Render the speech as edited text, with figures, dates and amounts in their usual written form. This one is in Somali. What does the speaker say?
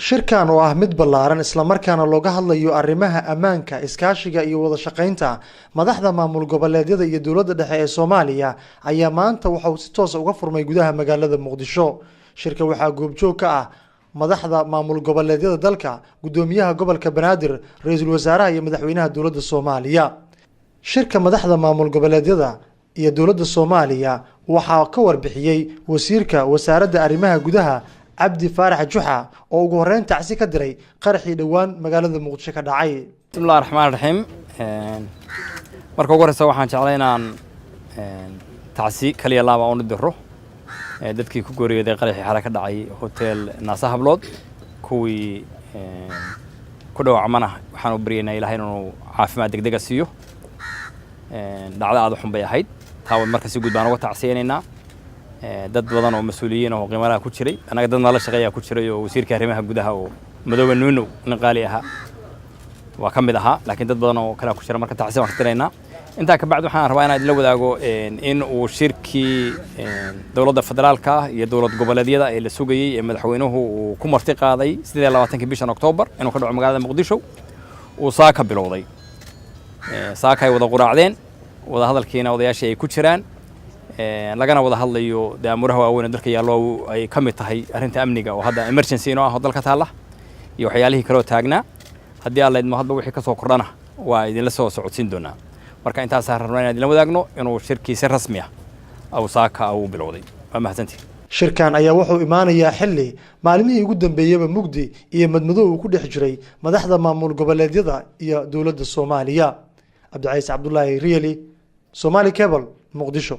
shirkan oo ah mid ballaaran isla markaana looga hadlayo arrimaha ammaanka, iskaashiga iyo wada shaqaynta madaxda maamul goboleedyada iyo dowladda dhexe ee Soomaaliya ayaa maanta waxa uu si toos ah uga furmay gudaha magaalada Muqdisho. Shirka waxaa goobjoog ka ah madaxda maamul goboleedyada dalka, gudoomiyaha gobolka Banaadir, ra'iisul wasaaraha iyo madaxweynaha dowladda Soomaaliya. Shirka madaxda maamul goboleedyada iyo dowladda Soomaaliya waxaa ka warbixiyay wasiirka wasaaradda arrimaha gudaha Abdi Faarax Juxa oo ugu horeyn tacsi ka diray qaraxii dhawaan magaalada Muqdisho ka dhacay. Bismillahir Rahmaanir Rahiim. Marka ugu horeysa waxaan jeclahay inaan tacsi kaliya laaba u diro dadkii ku gooriyay qaraxii xalay ka dhacay hotel Naasa Hablood kuwii ku dhaawacmana waxaan u baryaynaa Ilaahay inuu caafimaad degdeg ah siiyo. Dhacdo aad u xun bay ahayd. Taa marka si guud baan uga tacsiyeynaa dad badan oo mas'uuliyiin oo qiimaha ku jiray anaga dad nala shaqeeya ku jiray oo wasiirka arrimaha gudaha oo Madoobe Nuuno qaali aha waa kamid aha laakiin dad badan oo kala ku jira marka tacsiin wax tirayna inta ka bacd waxaan rabaa inaan la wadaago in uu shirkii dawladda federaalka iyo dawlad goboleedyada ee la sugayay ee madaxweynuhu uu ku marti qaaday 28 bishan Oktoobar inuu ka dhaco magaalada Muqdisho uu saaka bilowday saaka ay wada quraacdeen wada hadalkiina odayaashii ay ku jiraan lagana wada hadlayo daamuraha waaweyn dalka yaalo ay kamid tahay arinta amniga oo hadda emergency inoo ah dalka taala iyo waxyaalihii kale oo taagnaa hadii alla idmo hadba wixii ka soo kordhana waa idin la soo socodsiin doonaa marka intaas rabnaa inaan idin wadaagno inuu shirkiisa rasmi ah aw saaka uu bilowday waa mahadsantii shirkan ayaa wuxuu imaanayaa xilli maalmihii ugu dambeeyay mugdi iyo madmadow uu ku dhex jiray madaxda maamul goboleedyada iyo dowladda Soomaaliya. Abdi Cays Abdullaahi Riyali, Somali Cable, Muqdisho.